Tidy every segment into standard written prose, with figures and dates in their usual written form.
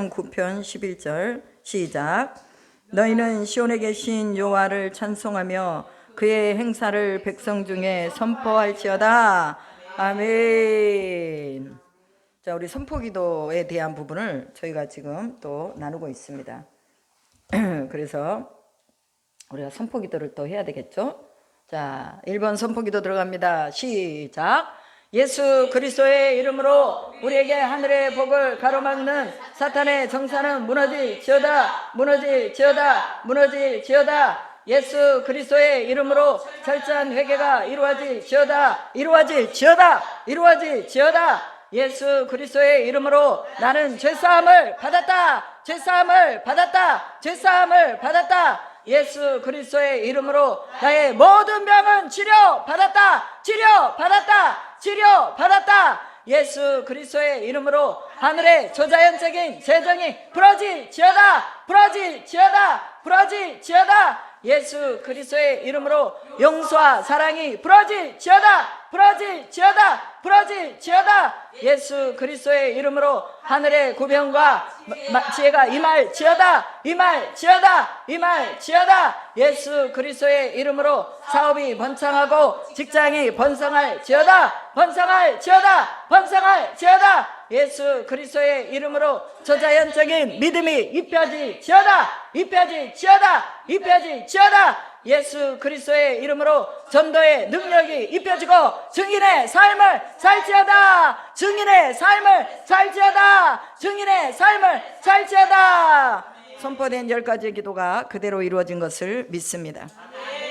9편 11절 시작. 너희는 시온에 계신 여호와를 찬송하며 그의 행사를 백성 중에 선포할지어다. 아멘. 자, 우리 선포기도에 대한 부분을 저희가 지금 또 나누고 있습니다. 그래서 우리가 선포기도를 또 해야 되겠죠. 자, 1번 선포기도 들어갑니다. 시작. 예수 그리스도의 이름으로 우리에게 하늘의 복을 가로막는 사탄의 정사는 무너질지어다. 무너질지어다. 무너질지어다. 예수 그리스도의 이름으로 철저한 회개가 이루어질지어다. 이루어질지어다. 이루어질지어다. 예수 그리스도의 이름으로 나는 죄사함을 받았다. 죄사함을 받았다. 죄사함을 받았다. 예수 그리스도의 이름으로 나의 모든 병은 치료받았다. 치료받았다. 치료받았다. 예수 그리스도의 이름으로 하늘의 조자연적인 재정이 부러질지어다. 부러질지어다. 부러질지어다. 예수 그리스도의 이름으로 용서와 사랑이 부러질지어다. 부러질지어다. 부러질지어다. 예수 그리스도의 이름으로 하늘의 구병과 지혜가 임할지어다. 임할지어다. 임할지어다. 예수 그리스도의 이름으로 사업이 번창하고 직장이 번성할지어다. 번성할지어다. 번성할지어다. 예수 그리스도의 이름으로 저자연적인 믿음이 입혀질지어다. 입혀질지어다. 입혀질지어다. 예수 그리스도의 이름으로 전도의 능력이 입혀지고 증인의 삶을 살지어다. 증인의 삶을 살지어다. 증인의 삶을 살지어다. 선포된 10가지의 기도가 그대로 이루어진 것을 믿습니다.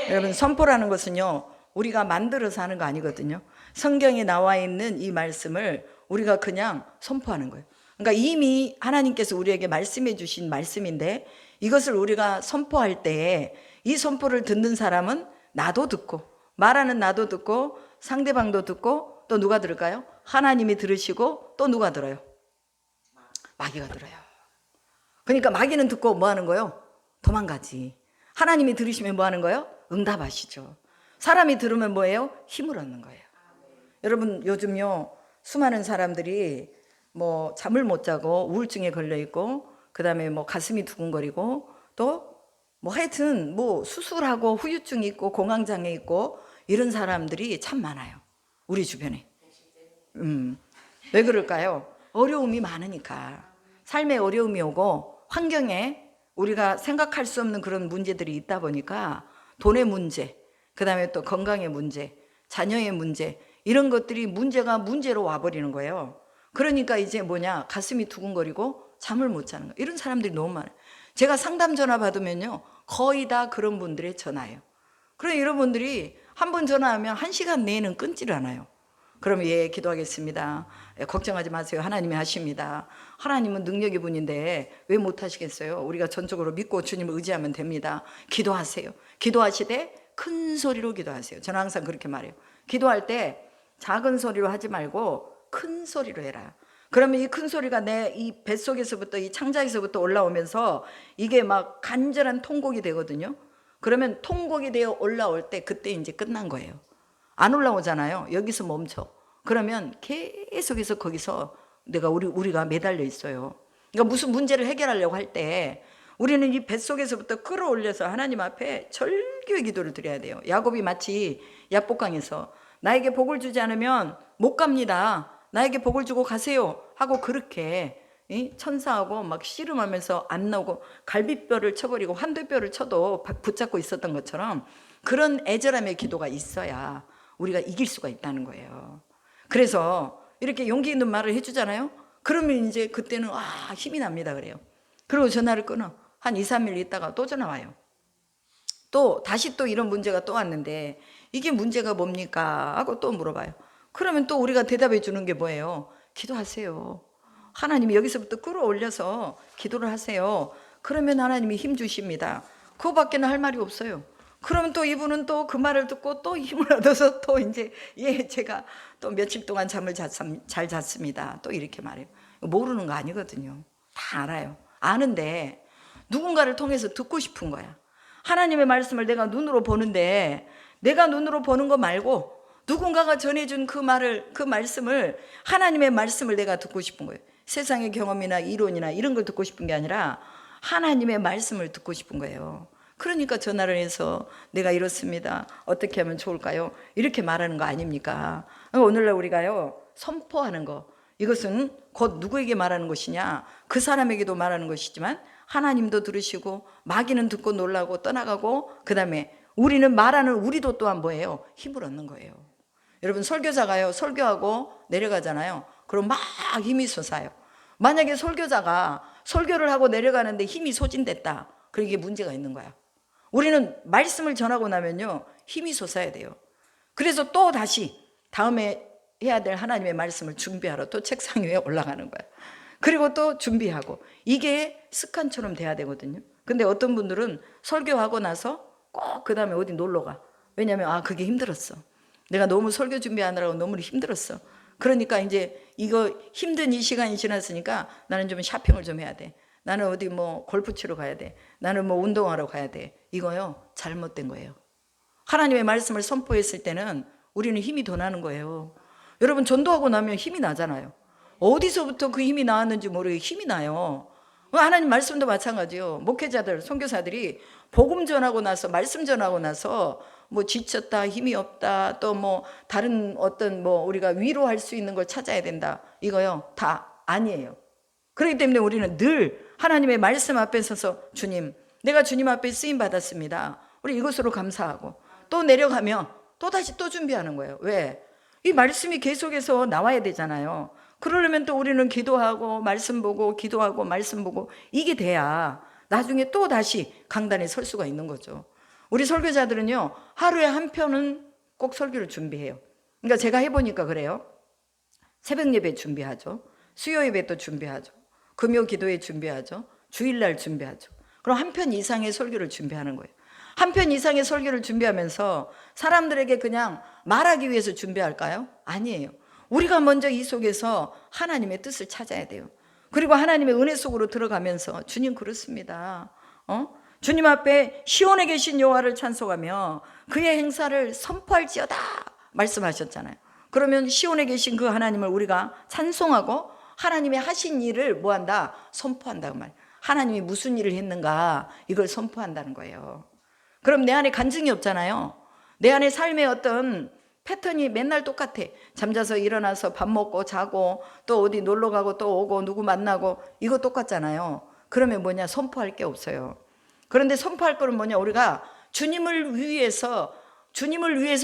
여러분, 선포라는 것은요, 우리가 만들어서 하는 거 아니거든요. 성경에 나와 있는 이 말씀을 우리가 그냥 선포하는 거예요. 그러니까 이미 하나님께서 우리에게 말씀해 주신 말씀인데, 이것을 우리가 선포할 때에 이 선포를 듣는 사람은 나도 듣고, 말하는 나도 듣고, 상대방도 듣고, 또 누가 들을까요? 하나님이 들으시고 또 누가 들어요? 마귀가 들어요. 그러니까 마귀는 듣고 뭐 하는 거예요? 도망가지. 하나님이 들으시면 뭐 하는 거예요? 응답하시죠. 사람이 들으면 뭐예요? 힘을 얻는 거예요. 여러분, 요즘요 수많은 사람들이 뭐 잠을 못 자고 우울증에 걸려 있고, 그 다음에 뭐 가슴이 두근거리고, 또 뭐 하여튼 뭐 수술하고 후유증이 있고 공황장애 있고 이런 사람들이 참 많아요, 우리 주변에. 왜 그럴까요? 어려움이 많으니까. 삶에 어려움이 오고 환경에 우리가 생각할 수 없는 그런 문제들이 있다 보니까 돈의 문제, 그 다음에 또 건강의 문제, 자녀의 문제, 이런 것들이 문제가 문제로 와버리는 거예요. 그러니까 이제 뭐냐, 가슴이 두근거리고 잠을 못 자는 거예요. 이런 사람들이 너무 많아요. 제가 상담 전화 받으면요 거의 다 그런 분들의 전화예요. 그럼 이런 분들이 한 번 전화하면 1시간 내에는 끊지를 않아요. 그러면 예, 기도하겠습니다. 걱정하지 마세요. 하나님이 하십니다. 하나님은 능력의 분인데 왜 못하시겠어요? 우리가 전적으로 믿고 주님을 의지하면 됩니다. 기도하세요. 기도하시되 큰 소리로 기도하세요. 저는 항상 그렇게 말해요. 기도할 때 작은 소리로 하지 말고 큰 소리로 해라. 그러면 이 큰 소리가 내 이 뱃속에서부터, 이 창자에서부터 올라오면서 이게 막 간절한 통곡이 되거든요. 그러면 통곡이 되어 올라올 때 그때 이제 끝난 거예요. 안 올라오잖아요. 여기서 멈춰. 그러면 계속해서 거기서 우리가 매달려 있어요. 그러니까 무슨 문제를 해결하려고 할 때 우리는 이 뱃속에서부터 끌어올려서 하나님 앞에 절규의 기도를 드려야 돼요. 야곱이 마치 야복강에서 나에게 복을 주지 않으면 못 갑니다. 나에게 복을 주고 가세요 하고 그렇게 천사하고 막 씨름하면서 안 나오고 갈비뼈를 쳐버리고 환도뼈를 쳐도 붙잡고 있었던 것처럼 그런 애절함의 기도가 있어야 우리가 이길 수가 있다는 거예요. 그래서 이렇게 용기 있는 말을 해주잖아요. 그러면 이제 그때는 힘이 납니다 그래요. 그리고 전화를 끊어. 한 2, 3일 있다가 또 전화 와요. 또 다시 또 이런 문제가 또 왔는데 이게 문제가 뭡니까 하고 또 물어봐요. 그러면 또 우리가 대답해 주는 게 뭐예요? 기도하세요. 하나님이 여기서부터 끌어올려서 기도를 하세요. 그러면 하나님이 힘 주십니다. 그거밖에는 할 말이 없어요. 그러면 또 이분은 또 그 말을 듣고 또 힘을 얻어서 또 이제 제가 또 며칠 동안 잠을 잘 잤습니다. 또 이렇게 말해요. 모르는 거 아니거든요. 다 알아요. 아는데 누군가를 통해서 듣고 싶은 거야. 하나님의 말씀을 내가 눈으로 보는데 내가 눈으로 보는 거 말고 누군가가 전해준 그 말씀을, 하나님의 말씀을 내가 듣고 싶은 거예요. 세상의 경험이나 이론이나 이런 걸 듣고 싶은 게 아니라 하나님의 말씀을 듣고 싶은 거예요. 그러니까 전화를 해서 내가 이렇습니다. 어떻게 하면 좋을까요? 이렇게 말하는 거 아닙니까? 오늘날 우리가요, 선포하는 거. 이것은 곧 누구에게 말하는 것이냐? 그 사람에게도 말하는 것이지만 하나님도 들으시고 마귀는 듣고 놀라고 떠나가고, 그 다음에 우리는 말하는 우리도 또한 뭐예요? 힘을 얻는 거예요. 여러분, 설교자가요, 설교하고 내려가잖아요. 그럼 막 힘이 솟아요. 만약에 설교자가 설교를 하고 내려가는데 힘이 소진됐다. 그럼 이게 문제가 있는 거야. 우리는 말씀을 전하고 나면요, 힘이 솟아야 돼요. 그래서 또 다시 다음에 해야 될 하나님의 말씀을 준비하러 또 책상 위에 올라가는 거야. 그리고 또 준비하고, 이게 습관처럼 돼야 되거든요. 근데 어떤 분들은 설교하고 나서 꼭 그 다음에 어디 놀러 가. 왜냐면 그게 힘들었어. 내가 너무 설교 준비하느라고 너무 힘들었어. 그러니까 이제 이거 힘든 이 시간이 지났으니까 나는 좀 쇼핑을 좀 해야 돼. 나는 어디 뭐 골프 치러 가야 돼. 나는 뭐 운동하러 가야 돼. 이거요, 잘못된 거예요. 하나님의 말씀을 선포했을 때는 우리는 힘이 더 나는 거예요. 여러분, 전도하고 나면 힘이 나잖아요. 어디서부터 그 힘이 나왔는지 모르게 힘이 나요. 하나님 말씀도 마찬가지요. 목회자들, 선교사들이 복음 전하고 나서, 말씀 전하고 나서 뭐 지쳤다, 힘이 없다, 또 뭐 다른 어떤 뭐 우리가 위로할 수 있는 걸 찾아야 된다, 이거요, 다 아니에요. 그렇기 때문에 우리는 늘 하나님의 말씀 앞에 서서, 주님, 내가 주님 앞에 쓰임 받았습니다. 우리 이것으로 감사하고, 또 내려가면 또 다시 또 준비하는 거예요. 왜? 이 말씀이 계속해서 나와야 되잖아요. 그러려면 또 우리는 기도하고 말씀 보고 기도하고 말씀 보고, 이게 돼야 나중에 또 다시 강단에 설 수가 있는 거죠. 우리 설교자들은요, 하루에 한 편은 꼭 설교를 준비해요. 그러니까 제가 해보니까 그래요. 새벽 예배 준비하죠. 수요 예배 또 준비하죠. 금요 기도회 준비하죠. 주일날 준비하죠. 그럼 한 편 이상의 설교를 준비하는 거예요. 한 편 이상의 설교를 준비하면서 사람들에게 그냥 말하기 위해서 준비할까요? 아니에요. 우리가 먼저 이 속에서 하나님의 뜻을 찾아야 돼요. 그리고 하나님의 은혜 속으로 들어가면서, 주님 그렇습니다. 주님 앞에 시온에 계신 여호와를 찬송하며 그의 행사를 선포할지어다 말씀하셨잖아요. 그러면 시온에 계신 그 하나님을 우리가 찬송하고 하나님의 하신 일을 뭐한다? 선포한다고 말이에요. 하나님이 무슨 일을 했는가, 이걸 선포한다는 거예요. 그럼 내 안에 간증이 없잖아요. 내 안에 삶의 어떤 패턴이 맨날 똑같아. 잠자서 일어나서 밥 먹고 자고 또 어디 놀러 가고 또 오고 누구 만나고, 이거 똑같잖아요. 그러면 뭐냐? 선포할 게 없어요. 그런데 선포할 거는 뭐냐? 우리가 주님을 위해서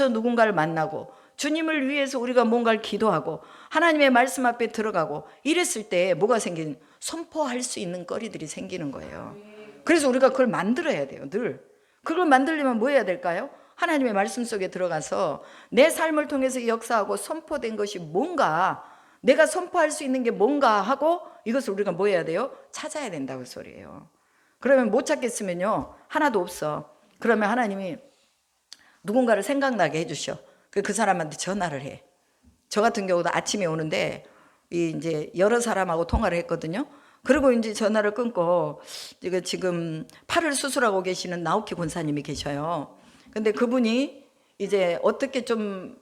누군가를 만나고, 주님을 위해서 우리가 뭔가를 기도하고 하나님의 말씀 앞에 들어가고, 이랬을 때 뭐가 생기는? 선포할 수 있는 거리들이 생기는 거예요. 그래서 우리가 그걸 만들어야 돼요. 늘 그걸 만들려면 뭐 해야 될까요? 하나님의 말씀 속에 들어가서 내 삶을 통해서 역사하고 선포된 것이 뭔가, 내가 선포할 수 있는 게 뭔가 하고, 이것을 우리가 뭐 해야 돼요? 찾아야 된다고 소리예요. 그러면 못 찾겠으면요, 하나도 없어. 그러면 하나님이 누군가를 생각나게 해주셔. 그 사람한테 전화를 해. 저 같은 경우도 아침에 오는데 이제 여러 사람하고 통화를 했거든요. 그리고 이제 전화를 끊고, 지금 팔을 수술하고 계시는 나오키 권사님이 계셔요. 근데 그분이 이제 어떻게 좀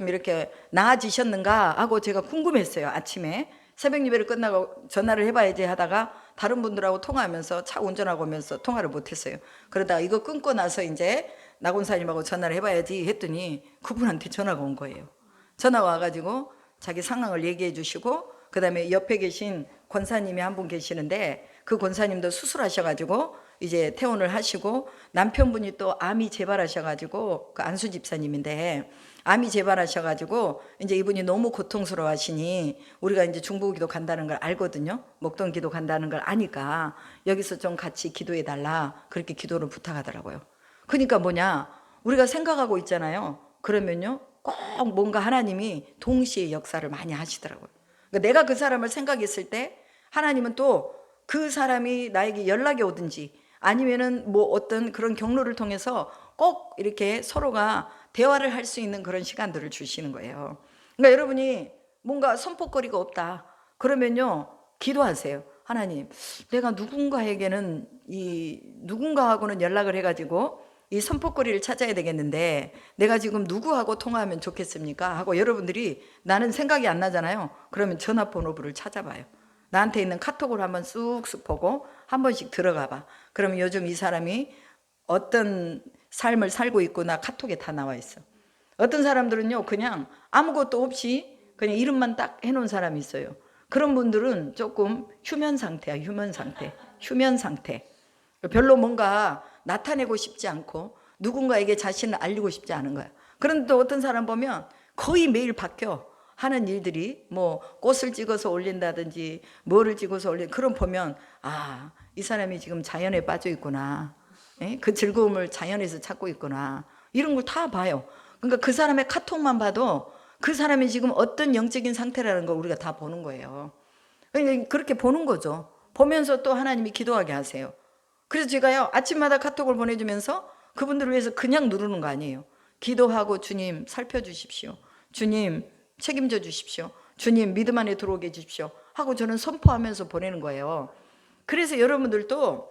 이렇게 나아지셨는가 하고 제가 궁금했어요. 아침에 새벽 예배를 끝나고 전화를 해봐야지 하다가 다른 분들하고 통화하면서 차 운전하고 오면서 통화를 못했어요. 그러다가 이거 끊고 나서 이제 나 권사님하고 전화를 해봐야지 했더니 그분한테 전화가 온 거예요. 전화가 와가지고 자기 상황을 얘기해 주시고, 그 다음에 옆에 계신 권사님이 한 분 계시는데 그 권사님도 수술하셔가지고 이제 퇴원을 하시고, 남편분이 또 암이 재발하셔가지고, 그 안수 집사님인데 암이 재발하셔가지고 이제 이분이 너무 고통스러워 하시니, 우리가 이제 중보기도 간다는 걸 알거든요. 목동기도 간다는 걸 아니까 여기서 좀 같이 기도해 달라, 그렇게 기도를 부탁하더라고요. 그러니까 뭐냐, 우리가 생각하고 있잖아요. 그러면요, 꼭 뭔가 하나님이 동시에 역사를 많이 하시더라고요. 그러니까 내가 그 사람을 생각했을 때 하나님은 또 그 사람이 나에게 연락이 오든지 아니면은 뭐 어떤 그런 경로를 통해서 꼭 이렇게 서로가 대화를 할 수 있는 그런 시간들을 주시는 거예요. 그러니까 여러분이 뭔가 선포거리가 없다 그러면요, 기도하세요. 하나님, 내가 누군가에게는 누군가하고는 연락을 해가지고 이 선포거리를 찾아야 되겠는데 내가 지금 누구하고 통화하면 좋겠습니까? 하고 여러분들이 나는 생각이 안 나잖아요. 그러면 전화번호부를 찾아봐요. 나한테 있는 카톡을 한번 쑥쑥 보고 한 번씩 들어가 봐. 그러면 요즘 이 사람이 어떤 삶을 살고 있구나 카톡에 다 나와 있어. 어떤 사람들은요 그냥 아무것도 없이 그냥 이름만 딱 해놓은 사람이 있어요. 그런 분들은 조금 휴면 상태야. 휴면 상태. 별로 뭔가 나타내고 싶지 않고 누군가에게 자신을 알리고 싶지 않은 거야. 그런데 또 어떤 사람 보면 거의 매일 바뀌어. 하는 일들이 뭐 꽃을 찍어서 올린다든지 뭐를 찍어서 올린 그런 보면 아, 이 사람이 지금 자연에 빠져 있구나. 예? 그 즐거움을 자연에서 찾고 있구나. 이런 걸 다 봐요. 그러니까 그 사람의 카톡만 봐도 그 사람이 지금 어떤 영적인 상태라는 걸 우리가 다 보는 거예요. 그러니까 그렇게 보는 거죠. 보면서 또 하나님이 기도하게 하세요. 그래서 제가요 아침마다 카톡을 보내주면서 그분들을 위해서 그냥 누르는 거 아니에요. 기도하고 주님 살펴주십시오. 주님 책임져 주십시오. 주님 믿음 안에 들어오게 해주십시오. 하고 저는 선포하면서 보내는 거예요. 그래서 여러분들도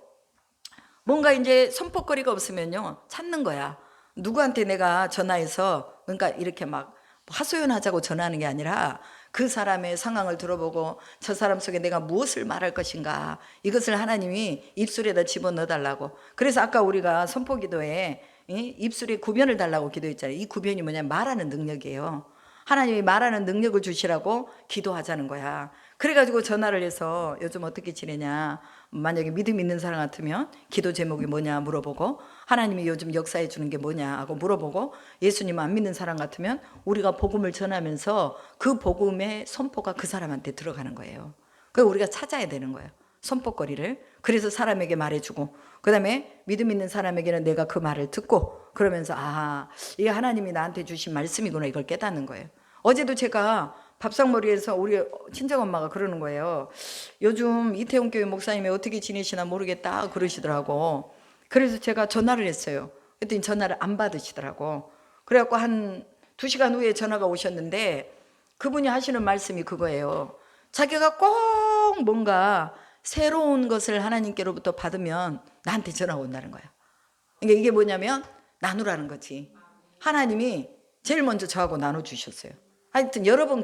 뭔가 이제 선포거리가 없으면요 찾는 거야. 누구한테 내가 전화해서 그러니까 이렇게 막 하소연하자고 전화하는 게 아니라 그 사람의 상황을 들어보고 저 사람 속에 내가 무엇을 말할 것인가 이것을 하나님이 입술에다 집어넣어 달라고. 그래서 아까 우리가 선포기도에 입술에 구변을 달라고 기도했잖아요. 이 구변이 뭐냐면 말하는 능력이에요. 하나님이 말하는 능력을 주시라고 기도하자는 거야. 그래가지고 전화를 해서 요즘 어떻게 지내냐, 만약에 믿음 있는 사람 같으면 기도 제목이 뭐냐 물어보고, 하나님이 요즘 역사해 주는 게 뭐냐 하고 물어보고, 예수님 안 믿는 사람 같으면 우리가 복음을 전하면서 그 복음의 선포가 그 사람한테 들어가는 거예요. 그걸 우리가 찾아야 되는 거예요, 선포거리를. 그래서 사람에게 말해주고, 그 다음에 믿음 있는 사람에게는 내가 그 말을 듣고, 그러면서 아, 이게 하나님이 나한테 주신 말씀이구나, 이걸 깨닫는 거예요. 어제도 제가 밥상머리에서 우리 친정엄마가 그러는 거예요. 요즘 이태원 교회 목사님이 어떻게 지내시나 모르겠다 그러시더라고. 그래서 제가 전화를 했어요. 그랬더니 전화를 안 받으시더라고. 그래갖고 한 2시간 후에 전화가 오셨는데 그분이 하시는 말씀이 그거예요. 자기가 꼭 뭔가 새로운 것을 하나님께로부터 받으면 나한테 전화가 온다는 거야. 그러니까 이게 뭐냐면 나누라는 거지. 하나님이 제일 먼저 저하고 나눠주셨어요. 하여튼 여러 번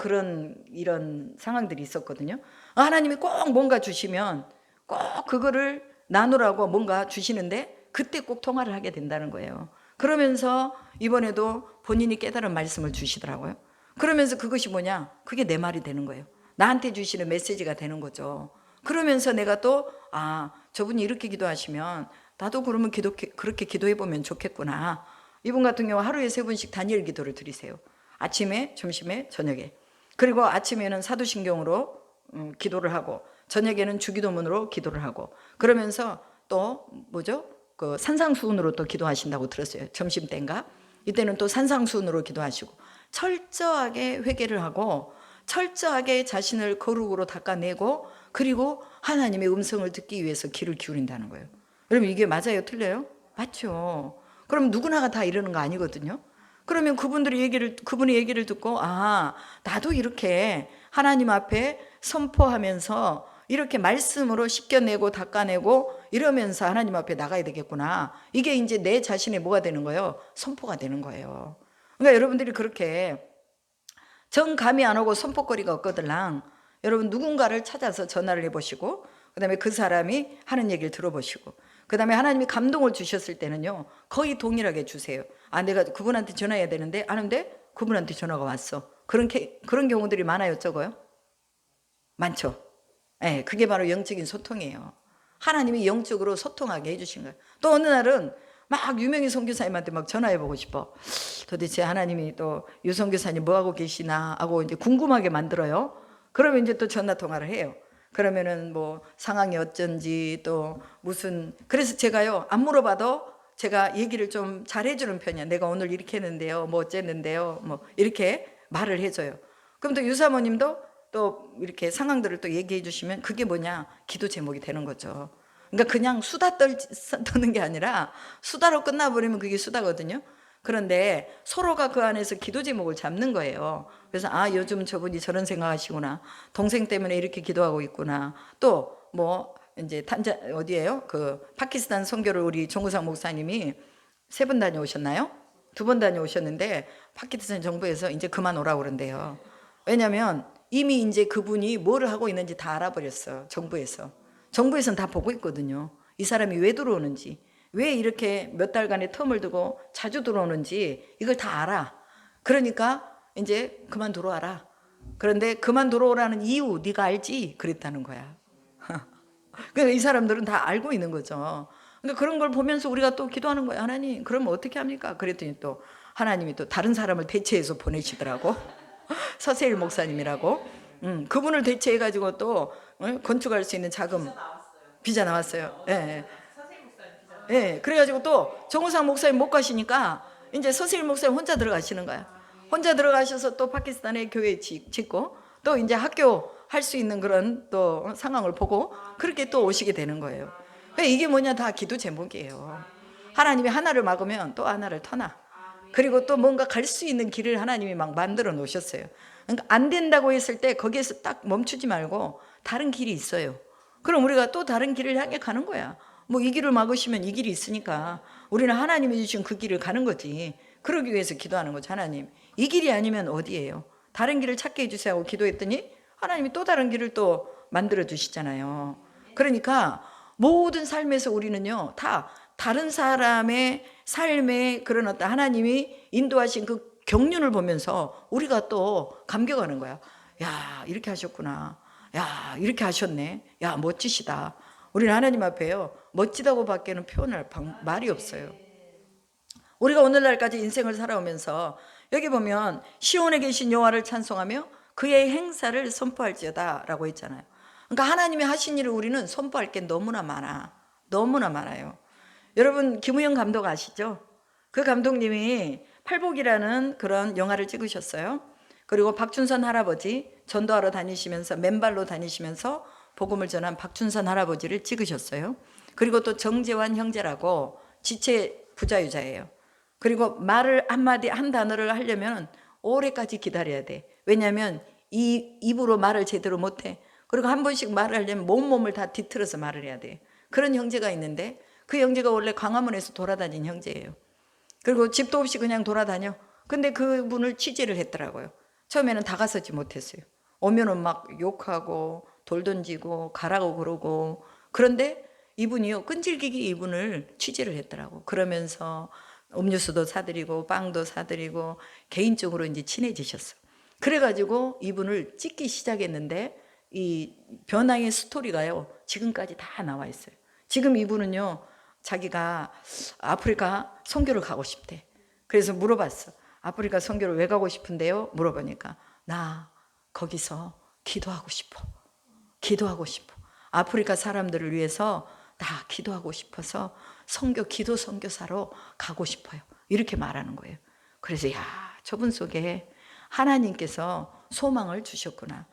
이런 상황들이 있었거든요. 하나님이 꼭 뭔가 주시면 꼭 그거를 나누라고 뭔가 주시는데 그때 꼭 통화를 하게 된다는 거예요. 그러면서 이번에도 본인이 깨달은 말씀을 주시더라고요. 그러면서 그것이 뭐냐? 그게 내 말이 되는 거예요. 나한테 주시는 메시지가 되는 거죠. 그러면서 내가 또 아, 저분이 이렇게 기도하시면 나도 그러면 그렇게 기도해보면 좋겠구나. 이분 같은 경우 하루에 3번씩 다니엘 기도를 드리세요. 아침에, 점심에, 저녁에. 그리고 아침에는 사도신경으로 기도를 하고 저녁에는 주기도문으로 기도를 하고 그러면서 또 뭐죠? 그 산상수훈으로 또 기도하신다고 들었어요. 점심 때인가? 이때는 또 산상수훈으로 기도하시고 철저하게 회개를 하고 철저하게 자신을 거룩으로 닦아내고 그리고 하나님의 음성을 듣기 위해서 귀를 기울인다는 거예요. 여러분 이게 맞아요? 틀려요? 맞죠. 그럼 누구나가 다 이러는 거 아니거든요. 그러면 그분의 얘기를 듣고 아, 나도 이렇게 하나님 앞에 선포하면서 이렇게 말씀으로 씻겨내고 닦아내고 이러면서 하나님 앞에 나가야 되겠구나. 이게 이제 내 자신의 뭐가 되는 거예요? 선포가 되는 거예요. 그러니까 여러분들이 그렇게 정감이 안 오고 선포거리가 없거들랑 여러분 누군가를 찾아서 전화를 해보시고 그 다음에 그 사람이 하는 얘기를 들어보시고 그 다음에 하나님이 감동을 주셨을 때는요 거의 동일하게 주세요. 아, 내가 그분한테 전화해야 되는데 아는데 그분한테 전화가 왔어. 그런 경우들이 많아요, 적어요? 많죠. 네, 그게 바로 영적인 소통이에요. 하나님이 영적으로 소통하게 해주신 거예요. 또 어느 날은 막 유명희 선교사님한테 막 전화해보고 싶어. 도대체 하나님이 또 유 선교사님 뭐하고 계시나 하고 이제 궁금하게 만들어요. 그러면 이제 또 전화 통화를 해요. 그러면은 뭐 상황이 어쩐지 또 무슨 그래서 제가요 안 물어봐도 제가 얘기를 좀 잘해주는 편이야. 내가 오늘 이렇게 했는데요, 뭐 어쨌는데요, 뭐 이렇게 말을 해줘요. 그럼 또 유사모님도 또 이렇게 상황들을 또 얘기해 주시면 그게 뭐냐? 기도 제목이 되는 거죠. 그러니까 그냥 수다 떠는 게 아니라 수다로 끝나버리면 그게 수다거든요. 그런데 서로가 그 안에서 기도 제목을 잡는 거예요. 그래서 아, 요즘 저분이 저런 생각하시구나. 동생 때문에 이렇게 기도하고 있구나. 또 뭐 이제 어디예요? 그 파키스탄 선교를 우리 정구상 목사님이 3번 다녀오셨나요? 2번 다녀오셨는데 파키스탄 정부에서 이제 그만 오라고 그런대요. 왜냐면 이미 이제 그분이 뭐를 하고 있는지 다 알아버렸어. 정부에서는 다 보고 있거든요. 이 사람이 왜 들어오는지, 왜 이렇게 몇 달간의 텀을 두고 자주 들어오는지 이걸 다 알아. 그러니까 이제 그만 들어와라. 그런데 그만 들어오라는 이유 네가 알지? 그랬다는 거야. 그러니까 이 사람들은 다 알고 있는 거죠. 그러니까 그런 걸 보면서 우리가 또 기도하는 거예요. 하나님, 그러면 어떻게 합니까? 그랬더니 또 하나님이 또 다른 사람을 대체해서 보내시더라고. 서세일 목사님이라고. 그분을 대체해가지고 또 건축할 수 있는 자금 비자 나왔어요. 예, 예. 예, 그래가지고 또 정우상 목사님 못 가시니까 이제 서세일 목사님 혼자 들어가시는 거야. 혼자 들어가셔서 또 파키스탄에 교회 짓고 또 이제 학교 할 수 있는 그런 또 상황을 보고 그렇게 또 오시게 되는 거예요. 그러니까 이게 뭐냐, 다 기도 제목이에요. 하나님이 하나를 막으면 또 하나를 터나. 그리고 또 뭔가 갈 수 있는 길을 하나님이 막 만들어 놓으셨어요. 그러니까 안 된다고 했을 때 거기에서 딱 멈추지 말고 다른 길이 있어요. 그럼 우리가 또 다른 길을 향해 가는 거야. 뭐 이 길을 막으시면 이 길이 있으니까 우리는 하나님이 주신 그 길을 가는 거지. 그러기 위해서 기도하는 거죠. 하나님, 이 길이 아니면 어디예요? 다른 길을 찾게 해주세요 하고 기도했더니 하나님이 또 다른 길을 또 만들어 주시잖아요. 그러니까 모든 삶에서 우리는요, 다 다른 사람의 삶의 그런 어떤 하나님이 인도하신 그 경륜을 보면서 우리가 또 감격하는 거야. 야, 이렇게 하셨구나. 야, 이렇게 하셨네. 야, 멋지시다. 우리는 하나님 앞에요, 멋지다고 밖에는 표현할 말이 없어요. 우리가 오늘날까지 인생을 살아오면서 여기 보면 시온에 계신 여호와를 찬송하며 그의 행사를 선포할지어다 라고 했잖아요. 그러니까 하나님이 하신 일을 우리는 선포할 게 너무나 많아. 너무나 많아요. 여러분, 김우영 감독 아시죠? 그 감독님이 팔복이라는 그런 영화를 찍으셨어요. 그리고 박준선 할아버지 전도하러 다니시면서 맨발로 다니시면서 복음을 전한 박준선 할아버지를 찍으셨어요. 그리고 또 정재환 형제라고 지체 부자유자예요. 그리고 말을 한마디 한 단어를 하려면 오래까지 기다려야 돼. 왜냐하면 이 입으로 말을 제대로 못해. 그리고 한 번씩 말을 하려면 몸을 다 뒤틀어서 말을 해야 돼. 그런 형제가 있는데 그 형제가 원래 광화문에서 돌아다닌 형제예요. 그리고 집도 없이 그냥 돌아다녀. 근데 그분을 취재를 했더라고요. 처음에는 다가서지 못했어요. 오면은 막 욕하고 돌 던지고 가라고 그러고. 그런데 이분이요, 끈질기게 이분을 취재를 했더라고. 그러면서 음료수도 사드리고 빵도 사드리고 개인적으로 이제 친해지셨어. 그래가지고 이분을 찍기 시작했는데 이 변화의 스토리가요, 지금까지 다 나와 있어요. 지금 이분은요, 자기가 아프리카 선교를 가고 싶대. 그래서 물어봤어. 아프리카 선교를 왜 가고 싶은데요? 물어보니까 나 거기서 기도하고 싶어. 기도하고 싶어. 아프리카 사람들을 위해서 나 기도하고 싶어서 기도 선교사로 가고 싶어요. 이렇게 말하는 거예요. 그래서 야, 저분 속에 하나님께서 소망을 주셨구나.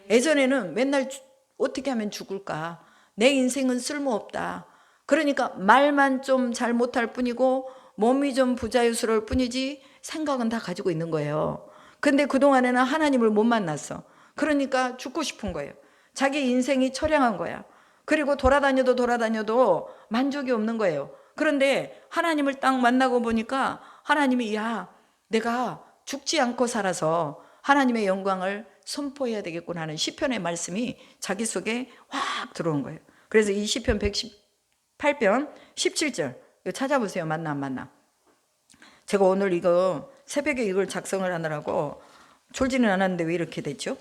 예전에는 맨날 어떻게 하면 죽을까? 내 인생은 쓸모없다. 그러니까 말만 좀 잘 못할 뿐이고 몸이 좀 부자유스러울 뿐이지 생각은 다 가지고 있는 거예요. 근데 그동안에는 하나님을 못 만났어. 그러니까 죽고 싶은 거예요. 자기 인생이 처량한 거야. 그리고 돌아다녀도 만족이 없는 거예요. 그런데 하나님을 딱 만나고 보니까 하나님이 야, 내가 죽지 않고 살아서 하나님의 영광을 선포해야 되겠구나 하는 시편의 말씀이 자기 속에 확 들어온 거예요. 그래서 이 시편 118편 17절 이거 찾아보세요. 맞나 안 맞나. 제가 오늘 이거 새벽에 이걸 작성을 하느라고 졸지는 않았는데 왜 이렇게 됐죠?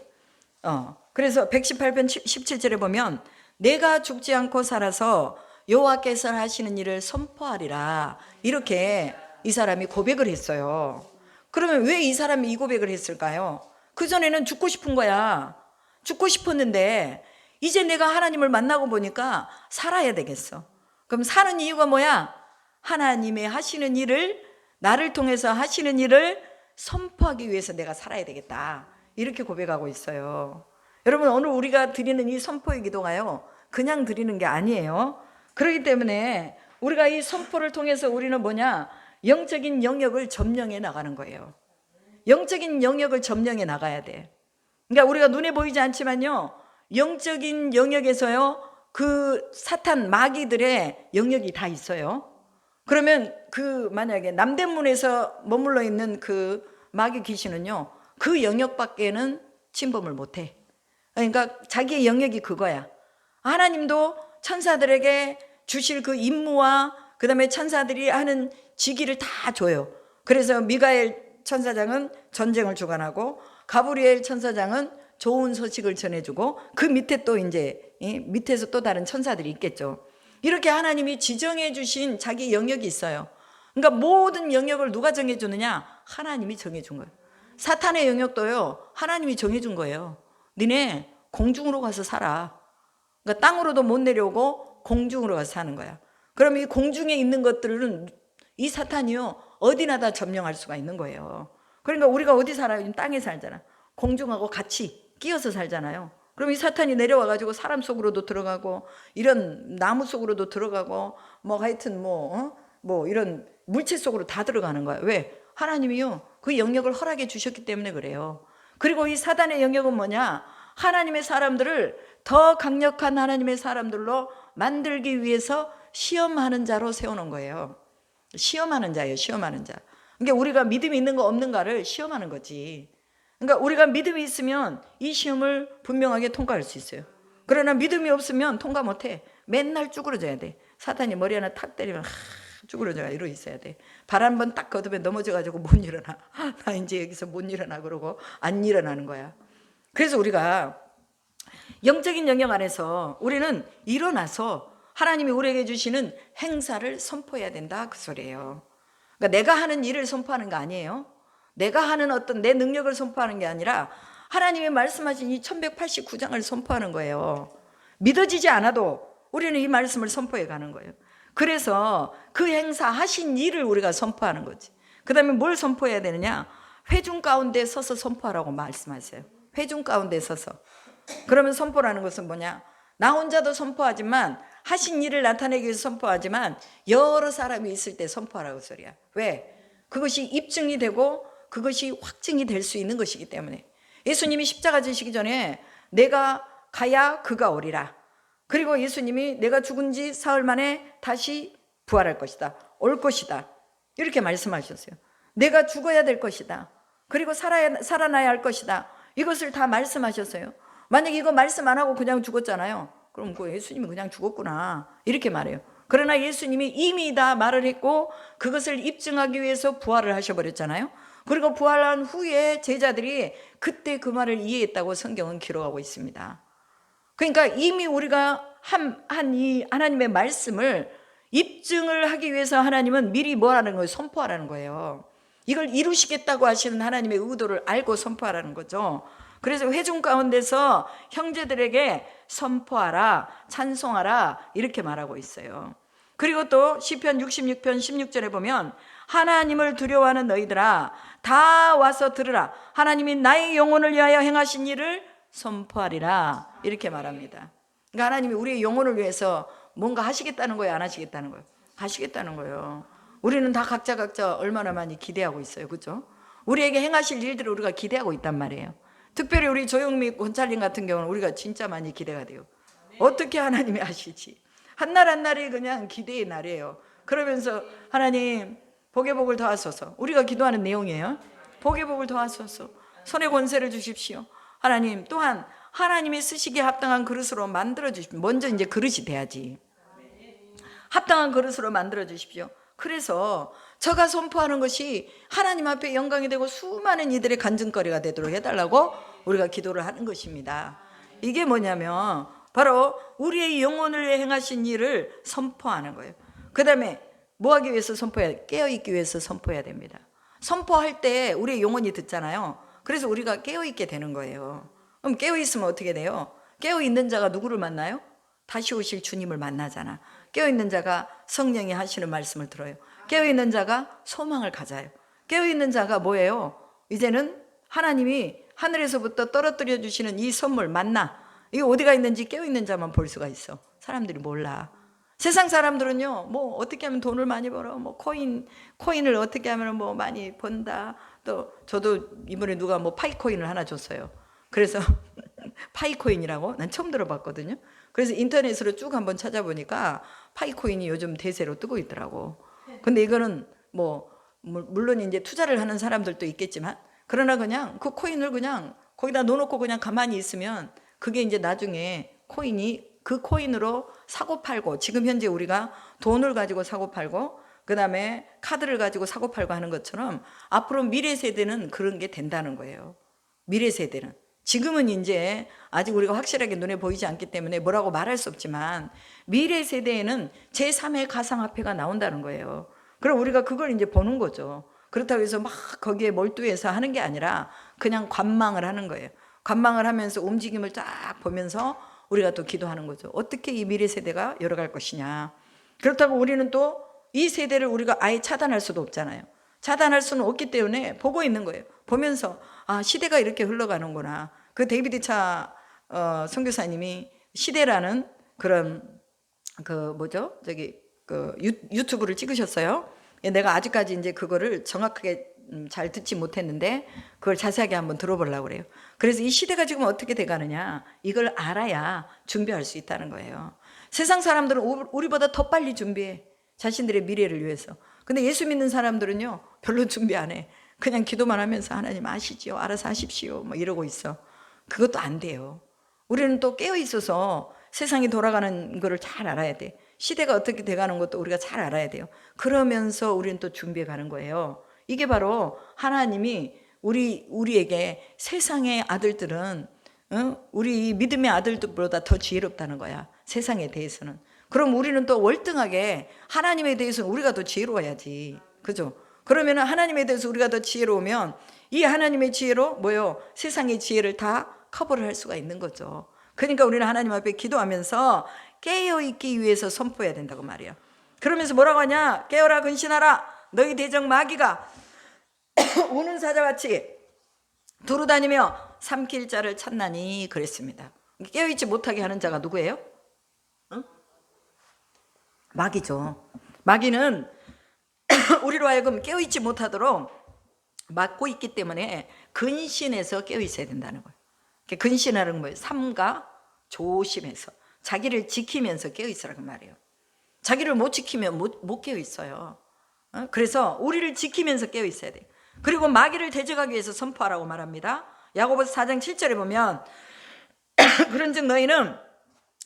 그래서 118편 17절에 보면 내가 죽지 않고 살아서 여호와께서 하시는 일을 선포하리라, 이렇게 이 사람이 고백을 했어요. 그러면 왜 이 사람이 이 고백을 했을까요? 그전에는 죽고 싶은 거야. 죽고 싶었는데 이제 내가 하나님을 만나고 보니까 살아야 되겠어. 그럼 사는 이유가 뭐야? 하나님의 하시는 일을, 나를 통해서 하시는 일을 선포하기 위해서 내가 살아야 되겠다, 이렇게 고백하고 있어요. 여러분, 오늘 우리가 드리는 이 선포의 기도가요, 그냥 드리는 게 아니에요. 그렇기 때문에 우리가 이 선포를 통해서 우리는 뭐냐? 영적인 영역을 점령해 나가는 거예요. 영적인 영역을 점령해 나가야 돼. 그러니까 우리가 눈에 보이지 않지만요, 영적인 영역에서요, 그 사탄 마귀들의 영역이 다 있어요. 그러면 그 만약에 남대문에서 머물러 있는 그 마귀 귀신은요, 그 영역밖에는 침범을 못해. 그러니까 자기의 영역이 그거야. 하나님도 천사들에게 주실 그 임무와 그 다음에 천사들이 하는 직위를 다 줘요. 그래서 미가엘 천사장은 전쟁을 주관하고 가브리엘 천사장은 좋은 소식을 전해주고 그 밑에 또 이제 밑에서 또 다른 천사들이 있겠죠. 이렇게 하나님이 지정해 주신 자기 영역이 있어요. 그러니까 모든 영역을 누가 정해주느냐? 하나님이 정해준 거예요. 사탄의 영역도요, 하나님이 정해준 거예요. 니네 공중으로 가서 살아. 그러니까 땅으로도 못 내려오고 공중으로 가서 사는 거야. 그럼 이 공중에 있는 것들은 이 사탄이요, 어디나 다 점령할 수가 있는 거예요. 그러니까 우리가 어디 살아요? 지금 땅에 살잖아. 공중하고 같이 끼어서 살잖아요. 그럼 이 사탄이 내려와 가지고 사람 속으로도 들어가고 이런 나무 속으로도 들어가고 뭐 하여튼 뭐 이런 물체 속으로 다 들어가는 거야. 왜? 하나님이요, 그 영역을 허락해 주셨기 때문에 그래요. 그리고 이 사단의 영역은 뭐냐? 하나님의 사람들을 더 강력한 하나님의 사람들로 만들기 위해서 시험하는 자로 세우는 거예요. 시험하는 자예요. 시험하는 자. 그러니까 우리가 믿음이 있는 거 없는가를 시험하는 거지. 그러니까 우리가 믿음이 있으면 이 시험을 분명하게 통과할 수 있어요. 그러나 믿음이 없으면 통과 못해. 맨날 쭈그러져야 돼. 사탄이 머리 하나 탁 때리면 쭈그러져가 이러고 있어야 돼. 발 한 번 딱 걷으면 넘어져가지고 못 일어나. 나 이제 여기서 못 일어나 그러고 안 일어나는 거야. 그래서 우리가 영적인 영역 안에서 우리는 일어나서 하나님이 우리에게 주시는 행사를 선포해야 된다, 그 소리예요. 그러니까 내가 하는 일을 선포하는 거 아니에요. 내가 하는 어떤 내 능력을 선포하는 게 아니라 하나님이 말씀하신 이 1189장을 선포하는 거예요. 믿어지지 않아도 우리는 이 말씀을 선포해 가는 거예요. 그래서 그 행사하신 일을 우리가 선포하는 거지. 그 다음에 뭘 선포해야 되느냐? 회중 가운데 서서 선포하라고 말씀하세요. 회중 가운데 서서. 그러면 선포라는 것은 뭐냐? 나 혼자도 선포하지만, 하신 일을 나타내기 위해서 선포하지만 여러 사람이 있을 때 선포하라고 소리야. 왜? 그것이 입증이 되고 그것이 확증이 될 수 있는 것이기 때문에. 예수님이 십자가 지시기 전에 내가 가야 그가 오리라. 그리고 예수님이 내가 죽은 지 사흘 만에 다시 부활할 것이다. 올 것이다. 이렇게 말씀하셨어요. 내가 죽어야 될 것이다. 그리고 살아나야 할 것이다. 이것을 다 말씀하셨어요. 만약에 이거 말씀 안 하고 그냥 죽었잖아요. 그럼 그 예수님이 그냥 죽었구나, 이렇게 말해요. 그러나 예수님이 이미 다 말을 했고 그것을 입증하기 위해서 부활을 하셔버렸잖아요. 그리고 부활한 후에 제자들이 그때 그 말을 이해했다고 성경은 기록하고 있습니다. 그러니까 이미 우리가 한 이 하나님의 말씀을 입증을 하기 위해서 하나님은 미리 뭐라는 거예요? 선포하라는 거예요. 이걸 이루시겠다고 하시는 하나님의 의도를 알고 선포하라는 거죠. 그래서 회중 가운데서 형제들에게 선포하라, 찬송하라, 이렇게 말하고 있어요. 그리고 또 시편 66편 16절에 보면 하나님을 두려워하는 너희들아 다 와서 들으라. 하나님이 나의 영혼을 위하여 행하신 일을 선포하리라, 이렇게 말합니다. 그러니까 하나님이 우리의 영혼을 위해서 뭔가 하시겠다는 거예요, 안 하시겠다는 거예요? 하시겠다는 거예요. 우리는 다 각자 얼마나 많이 기대하고 있어요, 그렇죠? 우리에게 행하실 일들을 우리가 기대하고 있단 말이에요. 특별히 우리 조영미 권찰님 같은 경우는 우리가 진짜 많이 기대가 돼요. 어떻게 하나님이 하실지 한날 한날이 그냥 기대의 날이에요. 그러면서 하나님 복의 복을 더하소서, 우리가 기도하는 내용이에요. 복의 복을 더하소서, 손에 권세를 주십시오. 하나님 또한 하나님이 쓰시기에 합당한 그릇으로 만들어 주십시오. 먼저 이제 그릇이 돼야지. 합당한 그릇으로 만들어 주십시오. 그래서 저가 선포하는 것이 하나님 앞에 영광이 되고 수많은 이들의 간증거리가 되도록 해달라고 우리가 기도를 하는 것입니다. 이게 뭐냐면 바로 우리의 영혼을 위해 행하신 일을 선포하는 거예요. 그 다음에 뭐 하기 위해서 선포해야? 깨어있기 위해서 선포해야 됩니다. 선포할 때 우리의 영혼이 듣잖아요. 그래서 우리가 깨어있게 되는 거예요. 그럼 깨어있으면 어떻게 돼요? 깨어있는 자가 누구를 만나요? 다시 오실 주님을 만나잖아. 깨어있는 자가 성령이 하시는 말씀을 들어요. 깨어있는 자가 소망을 가져요. 깨어있는 자가 뭐예요? 이제는 하나님이 하늘에서부터 떨어뜨려 주시는 이 선물 만나, 이게 어디가 있는지 깨어있는 자만 볼 수가 있어. 사람들이 몰라. 세상 사람들은요, 뭐 어떻게 하면 돈을 많이 벌어, 뭐 코인을 어떻게 하면 뭐 많이 번다. 또 저도 이번에 누가 뭐 파이코인을 하나 줬어요. 그래서 파이코인이라고 난 처음 들어봤거든요. 그래서 인터넷으로 쭉 한번 찾아보니까 파이코인이 요즘 대세로 뜨고 있더라고. 근데 이거는 뭐 물론 이제 투자를 하는 사람들도 있겠지만, 그러나 그냥 그 코인을 그냥 거기다 넣어놓고 그냥 가만히 있으면 그게 이제 나중에 코인이 그 코인으로 사고 팔고, 지금 현재 우리가 돈을 가지고 사고 팔고 그 다음에 카드를 가지고 사고 팔고 하는 것처럼 앞으로 미래 세대는 그런 게 된다는 거예요. 미래 세대는. 지금은 이제 아직 우리가 확실하게 눈에 보이지 않기 때문에 뭐라고 말할 수 없지만, 미래 세대에는 제3의 가상화폐가 나온다는 거예요. 그럼 우리가 그걸 이제 보는 거죠. 그렇다고 해서 막 거기에 몰두해서 하는 게 아니라 그냥 관망을 하는 거예요. 관망을 하면서 움직임을 쫙 보면서 우리가 또 기도하는 거죠. 어떻게 이 미래 세대가 열어갈 것이냐. 그렇다고 우리는 또 이 세대를 우리가 아예 차단할 수도 없잖아요. 차단할 수는 없기 때문에 보고 있는 거예요. 보면서 아, 시대가 이렇게 흘러가는구나. 그 데이비드 차 선교사님이 시대라는 그런 그 뭐죠? 저기 그 유튜브를 찍으셨어요. 내가 아직까지 이제 그거를 정확하게 잘 듣지 못했는데 그걸 자세하게 한번 들어보려고 그래요. 그래서 이 시대가 지금 어떻게 돼가느냐, 이걸 알아야 준비할 수 있다는 거예요. 세상 사람들은 우리보다 더 빨리 준비해, 자신들의 미래를 위해서. 근데 예수 믿는 사람들은요 별로 준비 안 해. 그냥 기도만 하면서 하나님 아시지요, 알아서 하십시오 뭐 이러고 있어. 그것도 안 돼요. 우리는 또 깨어 있어서 세상이 돌아가는 거를 잘 알아야 돼. 시대가 어떻게 돼가는 것도 우리가 잘 알아야 돼요. 그러면서 우리는 또 준비해 가는 거예요. 이게 바로 하나님이 우리에게 세상의 아들들은 우리 믿음의 아들들보다 더 지혜롭다는 거야, 세상에 대해서는. 그럼 우리는 또 월등하게 하나님에 대해서는 우리가 더 지혜로워야지, 그죠? 그러면 하나님에 대해서 우리가 더 지혜로우면 이 하나님의 지혜로 뭐요? 세상의 지혜를 다 커버를 할 수가 있는 거죠. 그러니까 우리는 하나님 앞에 기도하면서 깨어있기 위해서 선포해야 된다고 말이에요. 그러면서 뭐라고 하냐? 깨어라 근신하라, 너희 대적 마귀가 우는 사자같이 두루다니며 삼킬 자를 찾나니 그랬습니다. 깨어있지 못하게 하는 자가 누구예요? 마귀죠. 마귀는 우리로 하여금 깨어있지 못하도록 막고 있기 때문에 근신해서 깨어있어야 된다는 거예요. 근신하는 거예요. 삼가 조심해서 자기를 지키면서 깨어있으라고 말이에요. 자기를 못 지키면 못 깨어있어요. 그래서 우리를 지키면서 깨어있어야 돼요. 그리고 마귀를 대적하기 위해서 선포하라고 말합니다. 야고보서 4장 7절에 보면 그런즉 너희는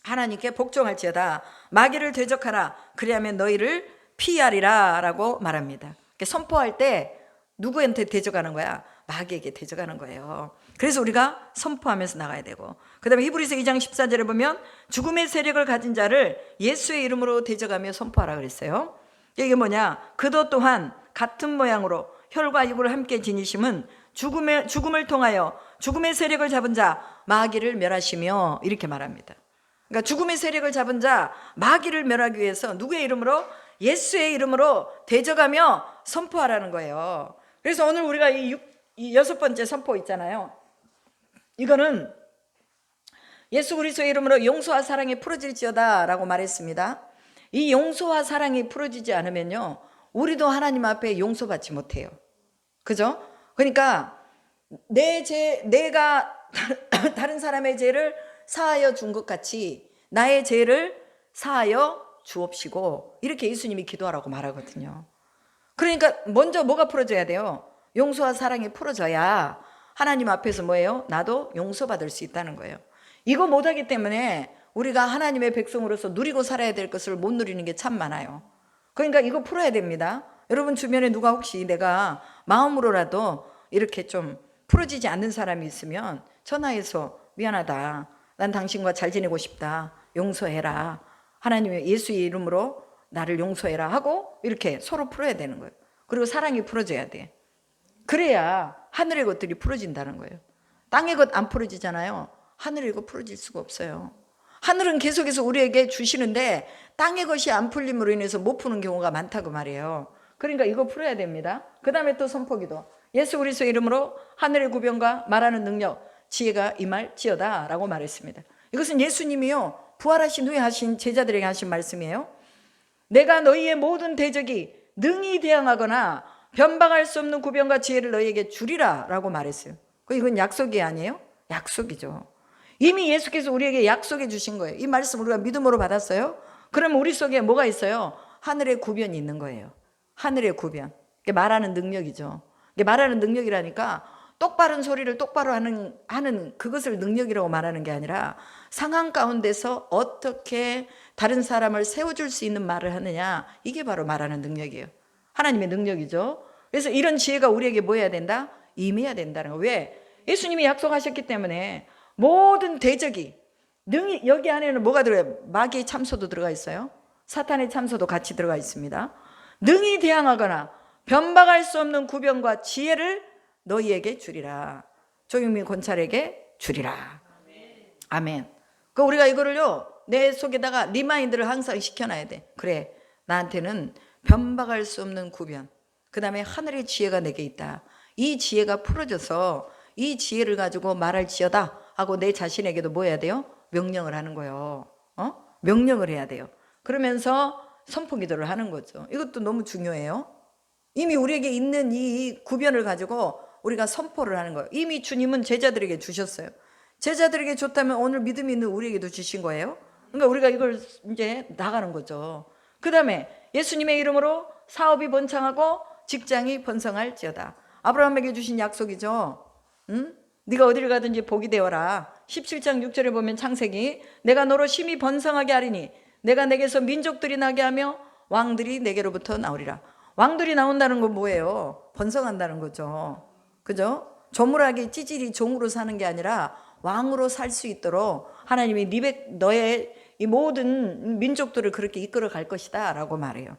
하나님께 복종할지어다, 마귀를 대적하라, 그리하면 너희를 피하리라 라고 말합니다. 선포할 때 누구한테 대적하는 거야? 마귀에게 대적하는 거예요. 그래서 우리가 선포하면서 나가야 되고, 그 다음에 히브리서 2장 14절에 보면 죽음의 세력을 가진 자를 예수의 이름으로 대적하며 선포하라 그랬어요. 이게 뭐냐? 그도 또한 같은 모양으로 혈과 육을 함께 지니심은 죽음을 통하여 죽음의 세력을 잡은 자 마귀를 멸하시며, 이렇게 말합니다. 그러니까 죽음의 세력을 잡은 자 마귀를 멸하기 위해서 누구의 이름으로? 예수의 이름으로 대적하며 선포하라는 거예요. 그래서 오늘 우리가 이 6번째 선포 있잖아요. 이거는 예수 그리스도의 이름으로 용서와 사랑이 풀어질지어다 라고 말했습니다. 이 용서와 사랑이 풀어지지 않으면요 우리도 하나님 앞에 용서받지 못해요. 그죠? 그러니까 내가 다른 사람의 죄를 사하여 준 것 같이 나의 죄를 사하여 주옵시고, 이렇게 예수님이 기도하라고 말하거든요. 그러니까 먼저 뭐가 풀어져야 돼요? 용서와 사랑이 풀어져야 하나님 앞에서 뭐예요? 나도 용서받을 수 있다는 거예요. 이거 못하기 때문에 우리가 하나님의 백성으로서 누리고 살아야 될 것을 못 누리는 게 참 많아요. 그러니까 이거 풀어야 됩니다. 여러분 주변에 누가 혹시 내가 마음으로라도 이렇게 좀 풀어지지 않는 사람이 있으면 전화해서 미안하다, 난 당신과 잘 지내고 싶다, 용서해라, 하나님의 예수의 이름으로 나를 용서해라 하고 이렇게 서로 풀어야 되는 거예요. 그리고 사랑이 풀어져야 돼. 그래야 하늘의 것들이 풀어진다는 거예요. 땅의 것 안 풀어지잖아요. 하늘의 것 풀어질 수가 없어요. 하늘은 계속해서 우리에게 주시는데 땅의 것이 안 풀림으로 인해서 못 푸는 경우가 많다고 말이에요. 그러니까 이거 풀어야 됩니다. 그 다음에 또 선포기도, 예수 그리스도 이름으로 하늘의 구변과 말하는 능력 지혜가 임할지어다 라고 말했습니다. 이것은 예수님이요 부활하신 후에 하신 제자들에게 하신 말씀이에요. 내가 너희의 모든 대적이 능히 대항하거나 변방할 수 없는 구변과 지혜를 너희에게 주리라 라고 말했어요. 이건 약속이 아니에요? 약속이죠. 이미 예수께서 우리에게 약속해 주신 거예요. 이 말씀 우리가 믿음으로 받았어요. 그러면 우리 속에 뭐가 있어요? 하늘의 구변이 있는 거예요. 하늘의 구변. 이게 말하는 능력이죠. 이게 말하는 능력이라니까 똑바른 소리를 똑바로 하는 그것을 능력이라고 말하는 게 아니라 상황 가운데서 어떻게 다른 사람을 세워줄 수 있는 말을 하느냐, 이게 바로 말하는 능력이에요. 하나님의 능력이죠. 그래서 이런 지혜가 우리에게 뭐 해야 된다? 임해야 된다는 거. 왜? 예수님이 약속하셨기 때문에 모든 대적이 능히, 여기 안에는 뭐가 들어가요? 마귀의 참소도 들어가 있어요. 사탄의 참소도 같이 들어가 있습니다. 능히 대항하거나 변박할 수 없는 구변과 지혜를 너희에게 주리라. 조용민 권찰에게 주리라. 아멘. 그 우리가 이거를요, 내 속에다가 리마인드를 항상 시켜놔야 돼. 그래, 나한테는 변박할 수 없는 구변, 그 다음에 하늘의 지혜가 내게 있다. 이 지혜가 풀어져서 이 지혜를 가지고 말할지어다 하고 내 자신에게도 뭐 해야 돼요? 명령을 하는 거예요. 명령을 해야 돼요. 그러면서 선포기도를 하는 거죠. 이것도 너무 중요해요. 이미 우리에게 있는 이 구변을 가지고 우리가 선포를 하는 거예요. 이미 주님은 제자들에게 주셨어요. 제자들에게 줬다면 오늘 믿음이 있는 우리에게도 주신 거예요. 그러니까 우리가 이걸 이제 나가는 거죠. 그 다음에 예수님의 이름으로 사업이 번창하고 직장이 번성할지어다. 아브라함에게 주신 약속이죠. 응? 네가 어디를 가든지 복이 되어라. 17장 6절에 보면 창세기, 내가 너로 심히 번성하게 하리니 내가 내게서 민족들이 나게 하며 왕들이 내게로부터 나오리라. 왕들이 나온다는 건 뭐예요? 번성한다는 거죠. 그죠? 조물하게 찌질이 종으로 사는 게 아니라 왕으로 살 수 있도록 하나님이 너의 이 모든 민족들을 그렇게 이끌어 갈 것이다 라고 말해요.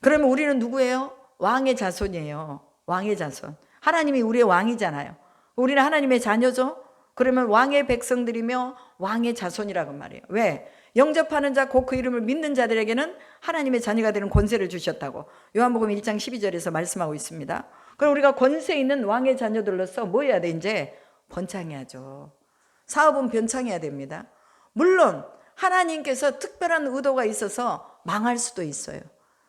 그러면 우리는 누구예요? 왕의 자손이에요. 왕의 자손. 하나님이 우리의 왕이잖아요. 우리는 하나님의 자녀죠. 그러면 왕의 백성들이며 왕의 자손이라고 말해요. 왜? 영접하는 자 곧 그 이름을 믿는 자들에게는 하나님의 자녀가 되는 권세를 주셨다고 요한복음 1장 12절에서 말씀하고 있습니다. 그럼 우리가 권세 있는 왕의 자녀들로서 뭐 해야 돼? 이제 번창해야죠. 사업은 번창해야 됩니다. 물론 하나님께서 특별한 의도가 있어서 망할 수도 있어요.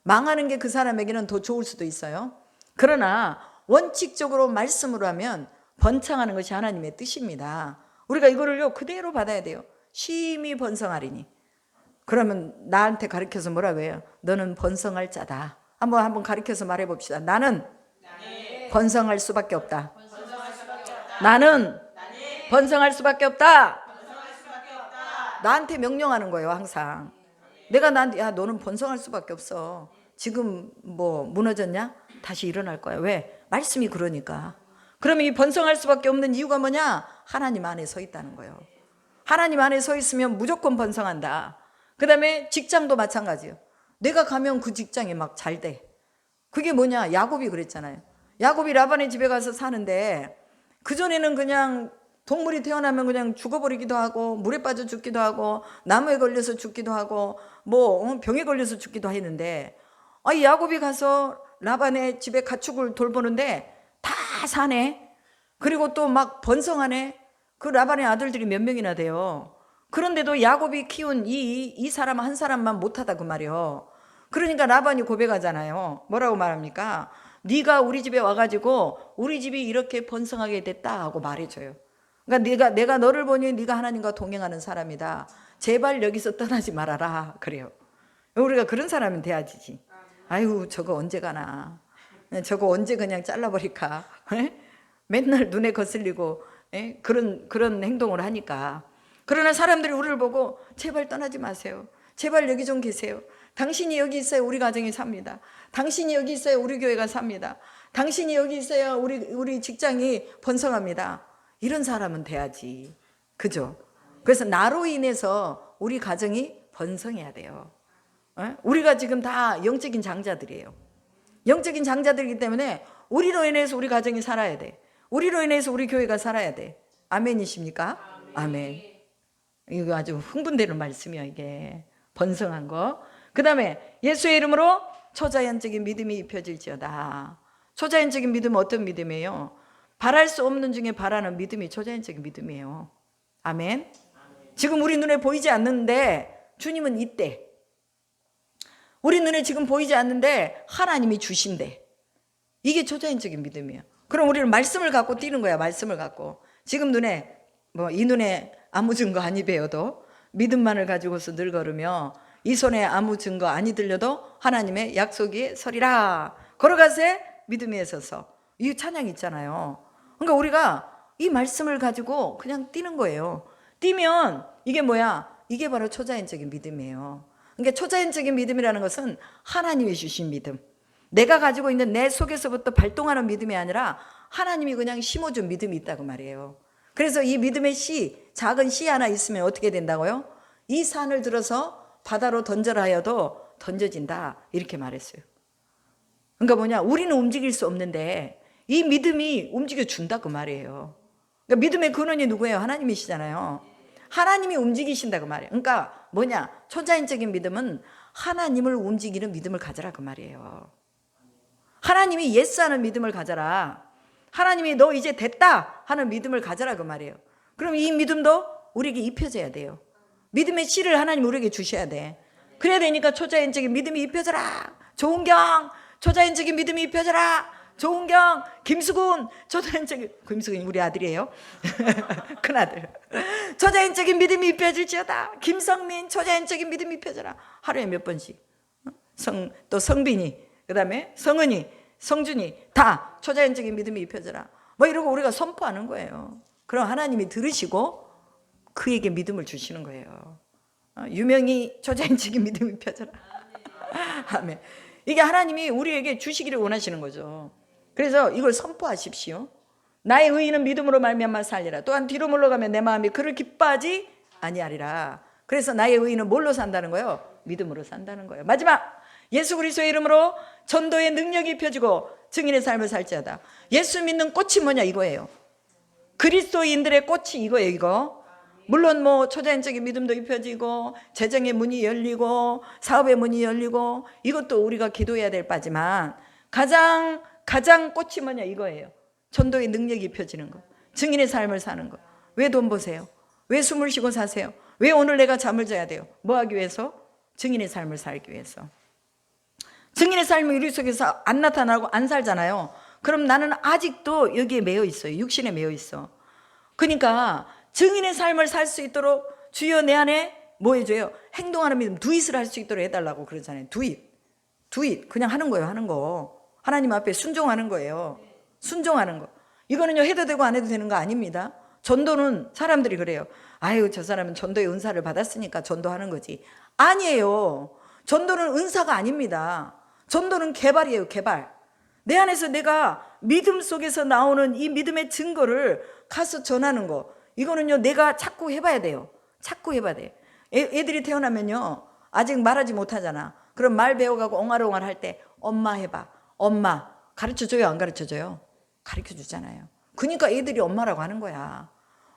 망하는 게 그 사람에게는 더 좋을 수도 있어요. 그러나 원칙적으로 말씀으로 하면 번창하는 것이 하나님의 뜻입니다. 우리가 이거를요 그대로 받아야 돼요. 심히 번성하리니. 그러면 나한테 가르쳐서 뭐라고 해요? 너는 번성할 자다. 한번 가르쳐서 말해 봅시다. 나는 번성할 수밖에 없다. 나는 번성할 수밖에 없다. 나한테 명령하는 거예요. 항상 내가 나한테, 야 너는 번성할 수밖에 없어. 지금 뭐 무너졌냐? 다시 일어날 거야. 왜? 말씀이 그러니까. 그러면 이 번성할 수밖에 없는 이유가 뭐냐? 하나님 안에 서 있다는 거예요. 하나님 안에 서 있으면 무조건 번성한다. 그 다음에 직장도 마찬가지예요. 내가 가면 그 직장이 막 잘 돼. 그게 뭐냐? 야곱이 그랬잖아요. 야곱이 라반의 집에 가서 사는데 그전에는 그냥 동물이 태어나면 그냥 죽어버리기도 하고 물에 빠져 죽기도 하고 나무에 걸려서 죽기도 하고 뭐 병에 걸려서 죽기도 했는데 야곱이 가서 라반의 집에 가축을 돌보는데 다 사네. 그리고 또 막 번성하네. 그 라반의 아들들이 몇 명이나 돼요. 그런데도 야곱이 키운 이 사람 한 사람만 못하다 그 말이요. 그러니까 라반이 고백하잖아요. 뭐라고 말합니까? 네가 우리 집에 와가지고 우리 집이 이렇게 번성하게 됐다 하고 말해줘요. 그러니까 내가 너를 보니 네가 하나님과 동행하는 사람이다. 제발 여기서 떠나지 말아라 그래요. 우리가 그런 사람은 돼야지. 아유 저거 언제 가나. 저거 언제 그냥 잘라버릴까. 맨날 눈에 거슬리고 그런 행동을 하니까. 그러나 사람들이 우리를 보고 제발 떠나지 마세요. 제발 여기 좀 계세요. 당신이 여기 있어야 우리 가정이 삽니다. 당신이 여기 있어야 우리 교회가 삽니다. 당신이 여기 있어야 우리 직장이 번성합니다. 이런 사람은 돼야지. 그죠? 그래서 나로 인해서 우리 가정이 번성해야 돼요. 우리가 지금 다 영적인 장자들이에요. 영적인 장자들이기 때문에 우리로 인해서 우리 가정이 살아야 돼. 우리로 인해서 우리 교회가 살아야 돼. 아멘이십니까? 아멘. 이거 아주 흥분되는 말씀이야 이게. 번성한 거. 그 다음에 예수의 이름으로 초자연적인 믿음이 입혀질지어다. 초자연적인 믿음은 어떤 믿음이에요? 바랄 수 없는 중에 바라는 믿음이 초자연적인 믿음이에요. 아멘. 지금 우리 눈에 보이지 않는데 주님은 있대. 우리 눈에 지금 보이지 않는데 하나님이 주신대. 이게 초자연적인 믿음이에요. 그럼 우리는 말씀을 갖고 뛰는 거야. 말씀을 갖고. 지금 눈에 이 눈에 아무 증거 안 입에요도 믿음만을 가지고서 늘 걸으며 이 손에 아무 증거 아니 들려도 하나님의 약속이 서리라. 걸어가세 믿음에 서서. 이 찬양 있잖아요. 그러니까 우리가 이 말씀을 가지고 그냥 뛰는 거예요. 뛰면 이게 뭐야? 이게 바로 초자연적인 믿음이에요. 그러니까 초자연적인 믿음이라는 것은 하나님이 주신 믿음. 내가 가지고 있는 내 속에서부터 발동하는 믿음이 아니라 하나님이 그냥 심어준 믿음이 있다고 말이에요. 그래서 이 믿음의 씨, 작은 씨 하나 있으면 어떻게 된다고요? 이 산을 들어서 바다로 던져라 하여도 던져진다, 이렇게 말했어요. 그러니까 뭐냐, 우리는 움직일 수 없는데 이 믿음이 움직여 준다 그 말이에요. 그러니까 믿음의 근원이 누구예요? 하나님이시잖아요. 하나님이 움직이신다 그 말이에요. 그러니까 뭐냐, 초자연적인 믿음은 하나님을 움직이는 믿음을 가져라 그 말이에요. 하나님이 예스하는 믿음을 가져라. 하나님이 너 이제 됐다 하는 믿음을 가져라 그 말이에요. 그럼 이 믿음도 우리에게 입혀져야 돼요. 믿음의 씨를 하나님 우리에게 주셔야 돼. 그래야 되니까 초자연적인 믿음이 입혀져라. 조은경 초자연적인 믿음이 입혀져라. 조은경, 김수근 초자연적인, 김수근이 우리 아들이에요. 큰아들. 초자연적인 믿음이 입혀질지어다. 김성민 초자연적인 믿음이 입혀져라. 하루에 몇 번씩. 또 성빈이, 그 다음에 성은이, 성준이 다 초자연적인 믿음이 입혀져라. 뭐 이러고 우리가 선포하는 거예요. 그럼 하나님이 들으시고 그에게 믿음을 주시는 거예요. 유명히 초자연적인 믿음이 입혀져라. 아멘. 이게 하나님이 우리에게 주시기를 원하시는 거죠. 그래서 이걸 선포하십시오. 나의 의인은 믿음으로 말미암아 살리라. 또한 뒤로 물러가면 내 마음이 그를 기뻐하지 아니하리라. 그래서 나의 의인은 뭘로 산다는 거예요? 믿음으로 산다는 거예요. 마지막, 예수 그리스도의 이름으로 전도의 능력이 입혀지고 증인의 삶을 살지어다. 예수 믿는 꽃이 뭐냐 이거예요. 그리스도인들의 꽃이 이거예요. 이거 물론 뭐 초자연적인 믿음도 입혀지고 재정의 문이 열리고 사업의 문이 열리고 이것도 우리가 기도해야 될 바지만 가장 꽃이 뭐냐 이거예요. 전도의 능력이 입혀지는 거, 증인의 삶을 사는 거. 왜 돈 버세요? 왜 숨을 쉬고 사세요? 왜 오늘 내가 잠을 자야 돼요? 뭐 하기 위해서? 증인의 삶을 살기 위해서. 증인의 삶이 우리 속에서 안 나타나고 안 살잖아요. 그럼 나는 아직도 여기에 매여 있어요. 육신에 매여 있어. 그러니까 증인의 삶을 살 수 있도록 주여 내 안에 뭐 해줘요? 행동하는 믿음, 두잇을 할 수 있도록 해달라고 그러잖아요. 두잇 그냥 하는 거예요. 하는 거. 하나님 앞에 순종하는 거예요. 순종하는 거. 이거는요 해도 되고 안 해도 되는 거 아닙니다. 전도는 사람들이 그래요. 아유 저 사람은 전도의 은사를 받았으니까 전도하는 거지. 아니에요. 전도는 은사가 아닙니다. 전도는 개발이에요. 개발. 내 안에서 내가 믿음 속에서 나오는 이 믿음의 증거를 가서 전하는 거. 이거는요 내가 자꾸 해봐야 돼요. 자꾸 해봐야 돼요. 애들이 태어나면요 아직 말하지 못하잖아. 그럼 말 배워가고 옹알옹알 할 때 엄마 해봐. 엄마 가르쳐줘요? 안 가르쳐줘요? 가르쳐주잖아요. 그러니까 애들이 엄마라고 하는 거야.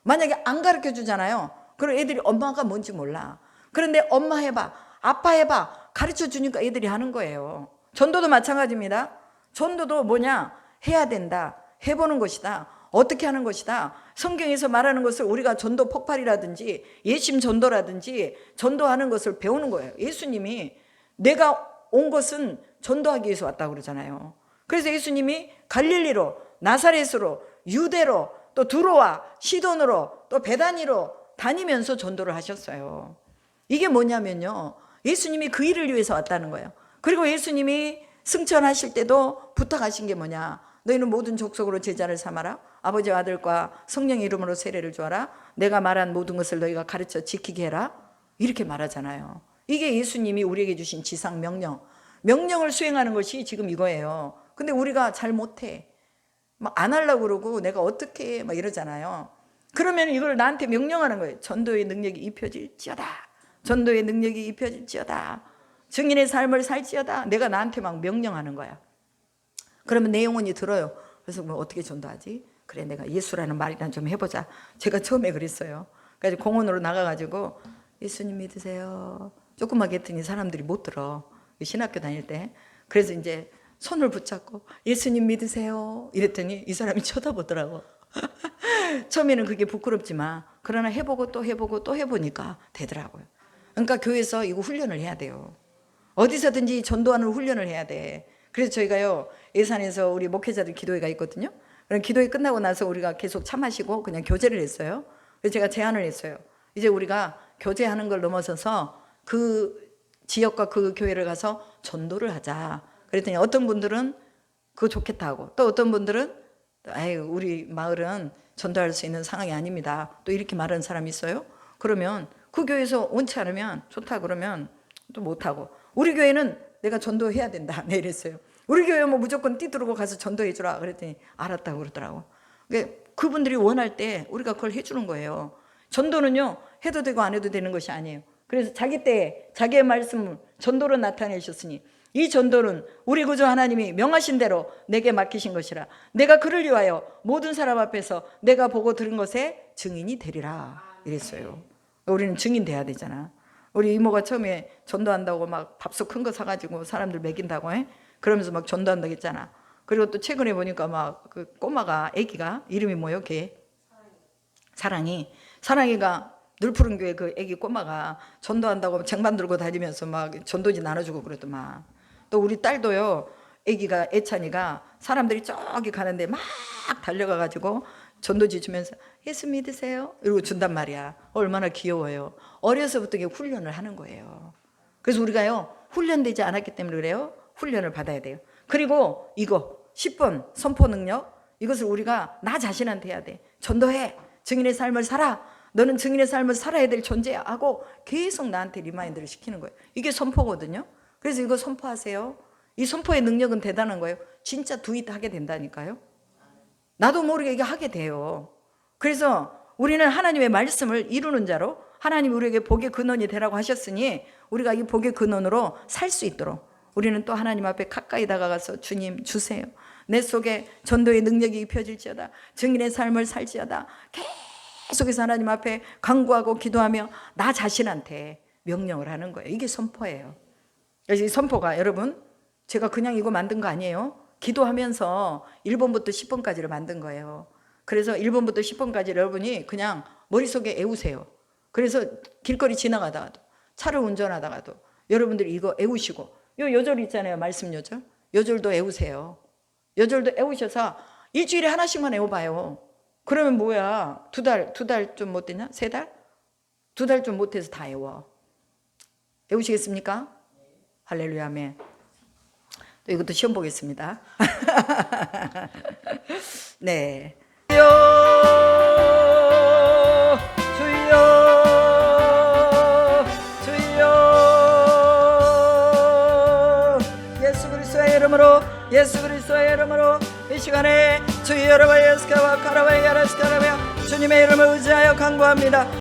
만약에 안 가르쳐주잖아요. 그럼 애들이 엄마가 뭔지 몰라. 그런데 엄마 해봐, 아빠 해봐 가르쳐주니까 애들이 하는 거예요. 전도도 마찬가지입니다. 전도도 뭐냐, 해야 된다, 해보는 것이다, 어떻게 하는 것이다. 성경에서 말하는 것을 우리가 전도 폭발이라든지 예심 전도라든지 전도하는 것을 배우는 거예요. 예수님이 내가 온 것은 전도하기 위해서 왔다고 그러잖아요. 그래서 예수님이 갈릴리로, 나사렛으로, 유대로, 또 두로와 시돈으로, 또 베다니로 다니면서 전도를 하셨어요. 이게 뭐냐면요 예수님이 그 일을 위해서 왔다는 거예요. 그리고 예수님이 승천하실 때도 부탁하신 게 뭐냐, 너희는 모든 족속으로 제자를 삼아라. 아버지와 아들과 성령의 이름으로 세례를 주어라. 내가 말한 모든 것을 너희가 가르쳐 지키게 해라. 이렇게 말하잖아요. 이게 예수님이 우리에게 주신 지상 명령을 수행하는 것이 지금 이거예요. 근데 우리가 잘 못해. 막 안 하려고 그러고 내가 어떻게 해 막 이러잖아요. 그러면 이걸 나한테 명령하는 거예요. 전도의 능력이 입혀질지어다. 전도의 능력이 입혀질지어다. 증인의 삶을 살지어다. 내가 나한테 막 명령하는 거야. 그러면 내 영혼이 들어요. 그래서 뭐 어떻게 전도하지? 그래 내가 예수라는 말이나 좀 해보자. 제가 처음에 그랬어요. 그래서 공원으로 나가가지고 예수님 믿으세요. 조그맣게 했더니 사람들이 못 들어. 신학교 다닐 때. 그래서 이제 손을 붙잡고 예수님 믿으세요 이랬더니 이 사람이 쳐다보더라고. 처음에는 그게 부끄럽지만 그러나 해보고 또 해보고 또 해보니까 되더라고요. 그러니까 교회에서 이거 훈련을 해야 돼요. 어디서든지 전도하는 훈련을 해야 돼. 그래서 저희가요 예산에서 우리 목회자들 기도회가 있거든요. 그럼 기도회 끝나고 나서 우리가 계속 차 마시고 그냥 교제를 했어요. 그래서 제가 제안을 했어요. 이제 우리가 교제하는 걸 넘어서서 그 지역과 그 교회를 가서 전도를 하자. 그랬더니 어떤 분들은 그거 좋겠다 하고, 또 어떤 분들은 아유 우리 마을은 전도할 수 있는 상황이 아닙니다. 또 이렇게 말하는 사람이 있어요. 그러면 그 교회에서 원치 않으면 좋다 그러면 또 못하고, 우리 교회는 내가 전도해야 된다. 네, 이랬어요. 우리 교회 뭐 무조건 뛰들고 가서 전도해 주라 그랬더니 알았다고 그러더라고. 그분들이 원할 때 우리가 그걸 해주는 거예요. 전도는요 해도 되고 안 해도 되는 것이 아니에요. 그래서 자기 때에 자기의 말씀을 전도로 나타내셨으니 이 전도는 우리 구주 하나님이 명하신 대로 내게 맡기신 것이라 내가 그를 위하여 모든 사람 앞에서 내가 보고 들은 것에 증인이 되리라 이랬어요. 우리는 증인 돼야 되잖아. 우리 이모가 처음에 전도한다고 막 밥솥 큰 거 사가지고 사람들 먹인다고 해? 그러면서 막 전도한다고 했잖아. 그리고 또 최근에 보니까 막 그 꼬마가 애기가 이름이 뭐예요? 걔 사랑이가 늘푸른 교회 그 애기 꼬마가 전도한다고 쟁반 들고 다니면서 막 전도지 나눠주고 그러더만. 또 우리 딸도요 애기가 애찬이가 사람들이 저기 가는데 막 달려가가지고 전도지 주면서 예수 믿으세요 이러고 준단 말이야. 얼마나 귀여워요. 어려서부터 훈련을 하는 거예요. 그래서 우리가요 훈련되지 않았기 때문에 그래요. 훈련을 받아야 돼요. 그리고 이거 10번 선포 능력, 이것을 우리가 나 자신한테 해야 돼. 전도해. 증인의 삶을 살아. 너는 증인의 삶을 살아야 될 존재야 하고 계속 나한테 리마인드를 시키는 거예요. 이게 선포거든요. 그래서 이거 선포하세요. 이 선포의 능력은 대단한 거예요. 진짜 두잇 하게 된다니까요. 나도 모르게 이게 하게 돼요. 그래서 우리는 하나님의 말씀을 이루는 자로 하나님이 우리에게 복의 근원이 되라고 하셨으니 우리가 이 복의 근원으로 살 수 있도록 우리는 또 하나님 앞에 가까이 다가가서 주님 주세요. 내 속에 전도의 능력이 입혀질지어다. 증인의 삶을 살지어다. 계속해서 하나님 앞에 간구하고 기도하며 나 자신한테 명령을 하는 거예요. 이게 선포예요. 그래서 이 선포가 여러분 제가 그냥 이거 만든 거 아니에요. 기도하면서 1번부터 10번까지를 만든 거예요. 그래서 1번부터 10번까지 여러분이 그냥 머릿속에 애우세요. 그래서 길거리 지나가다가도 차를 운전하다가도 여러분들이 이거 애우시고 요 요절 있잖아요. 말씀 요절. 요절도 애우세요. 요절도 애우셔서 일주일에 하나씩만 애워봐요. 그러면 뭐야? 두 달 좀 못 되냐? 3달? 2달 좀 못해서 다 애워. 애우시겠습니까? 할렐루야 아멘. 또 이것도 시험 보겠습니다. 네. 주여 예수 그리스도의 이름으로 이 시간에 주여 여러분 예수께와 카라바이 야라스카라며 주님의 이름을 의지하여 간구합니다.